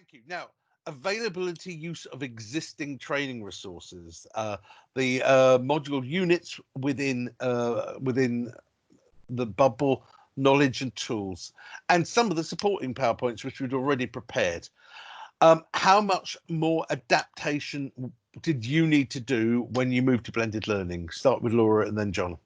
Thank you. Now, availability use of existing training resources, the module units within the bubble, knowledge and tools, and some of the supporting PowerPoints which we'd already prepared. How much more adaptation did you need to do when you moved to blended learning? Start with Laura and then John.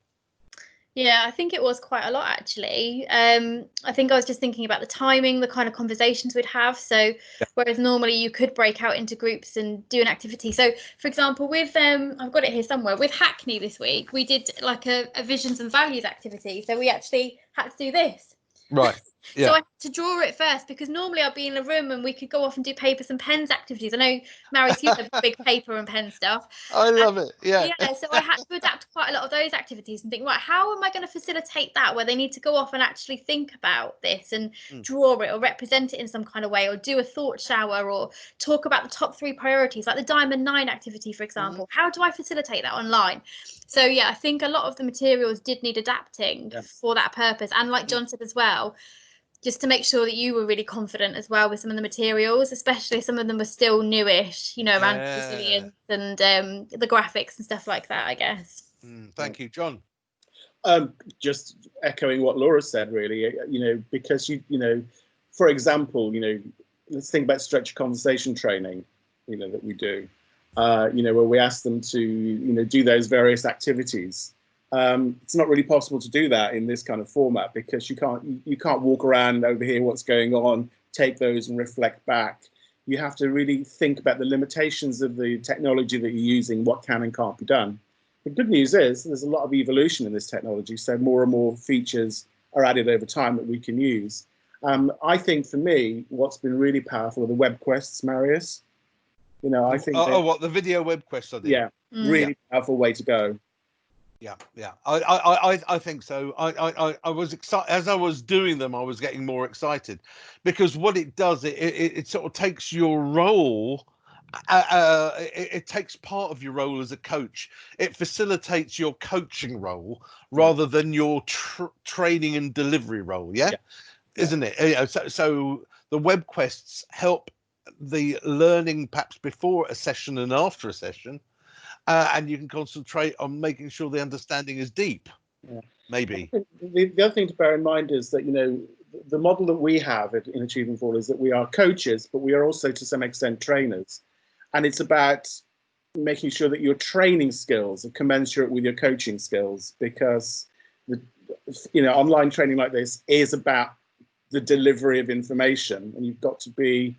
Yeah, I think it was quite a lot, actually. I think I was just thinking about the timing, the kind of conversations we'd have. So whereas normally you could break out into groups and do an activity. So, for example, with I've got it here somewhere, with Hackney this week, we did like a visions and values activity. So we actually had to do this. Right. Yeah. So I had to draw it first, because normally I'd be in a room and we could go off and do papers and pens activities. I know, Marius, you have big paper and pen stuff. I love it. Yeah. Yeah, so I had to adapt quite a lot of those activities and think, right, how am I going to facilitate that, where they need to go off and actually think about this and draw it or represent it in some kind of way, or do a thought shower, or talk about the top 3 priorities, like the Diamond 9 activity, for example. How do I facilitate that online? So yeah, I think a lot of the materials did need adapting for that purpose. And like John said as well, just to make sure that you were really confident as well with some of the materials, especially some of them were still newish, you know, around resilience and the graphics and stuff like that, I guess. Thank you, John. Just echoing what Laura said, really, you know, because you know, for example, you know, let's think about structured conversation training, you know, that we do, you know, where we ask them to, you know, do those various activities. It's not really possible to do that in this kind of format, because you can't walk around over here, what's going on, take those and reflect back. You have to really think about the limitations of the technology that you're using, what can and can't be done. The good news is there's a lot of evolution in this technology, so more and more features are added over time that we can use. I think for me, what's been really powerful are the web quests, Marius. You know, I think what the video web quests are. Yeah, really powerful way to go. Yeah. I think so. I was excited as I was doing them. I was getting more excited, because what it does, it sort of takes your role. It takes part of your role as a coach. It facilitates your coaching role rather than your training and delivery role. Yeah. Isn't it? You know, so the web quests help the learning perhaps before a session and after a session. And you can concentrate on making sure the understanding is deep. Maybe. The other thing to bear in mind is that, you know, the model that we have in Achieving for All is that we are coaches, but we are also to some extent trainers. And it's about making sure that your training skills are commensurate with your coaching skills, because, you know, online training like this is about the delivery of information, and you've got to be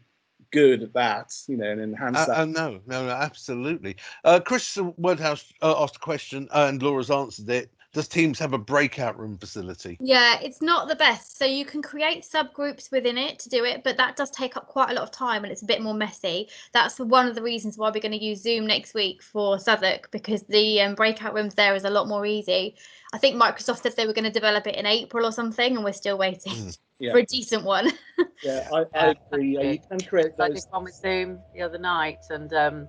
good at that, you know, and enhance that. No, absolutely. Chris Wordhouse asked a question, and Laura's answered it. Does Teams have a breakout room facility? Yeah, it's not the best. So you can create subgroups within it to do it, but that does take up quite a lot of time and it's a bit more messy. That's one of the reasons why we're going to use Zoom next week for Southwark, because the breakout rooms there is a lot more easy. I think Microsoft said they were going to develop it in April or something, and we're still waiting for a decent one. Yeah, I agree. You can create those. I did one with Zoom the other night, and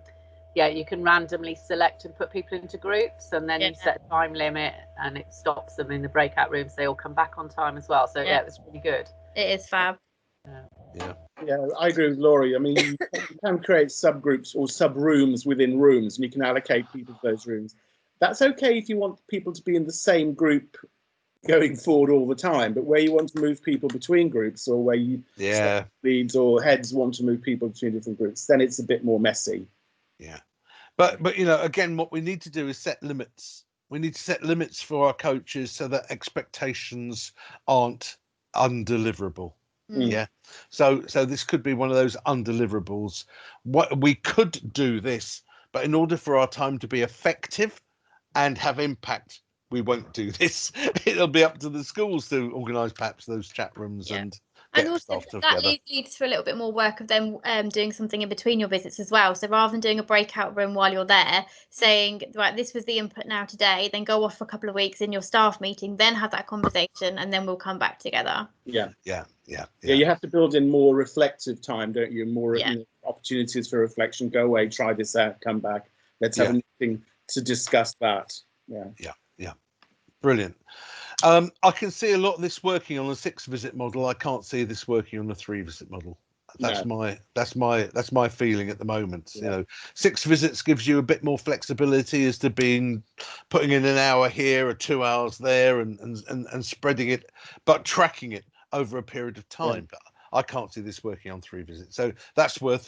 yeah, you can randomly select and put people into groups, and then you set a time limit and it stops them in the breakout rooms. They all come back on time as well. So yeah, it was really good. It is fab. Yeah, I agree with Laurie. I mean, you can create subgroups or sub-rooms within rooms, and you can allocate people to those rooms. That's okay if you want people to be in the same group going forward all the time, but where you want to move people between groups, or where you leads or heads want to move people between different groups, then it's a bit more messy. Yeah, but you know, again, what we need to do is set limits. We need to set limits for our coaches so that expectations aren't undeliverable. Yeah, so this could be one of those undeliverables. What we could do this, but in order for our time to be effective and have impact, we won't do this. It'll be up to the schools to organise perhaps those chat rooms and also that leads to a little bit more work of them doing something in between your visits as well. So rather than doing a breakout room while you're there, saying, right, this was the input now today, then go off for a couple of weeks in your staff meeting, then have that conversation, and then we'll come back together. Yeah, you have to build in more reflective time, don't you? More opportunities for reflection. Go away, try this out, come back. Let's have a meeting to discuss that. Yeah. Brilliant. I can see a lot of this working on a 6-visit model. I can't see this working on a 3-visit model. That's No. my feeling at the moment. Yeah. You know, 6 visits gives you a bit more flexibility as to putting in an hour here or 2 hours there, and spreading it, but tracking it over a period of time. But I can't see this working on 3 visits. So that's worth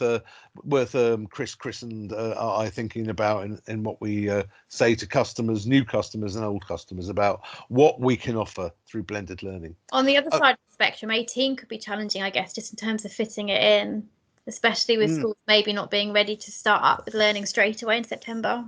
Chris and I thinking about in what we say to customers, new customers and old customers, about what we can offer through blended learning. On the other side of the spectrum, 18 could be challenging, I guess, just in terms of fitting it in, especially with schools maybe not being ready to start up with learning straight away in September.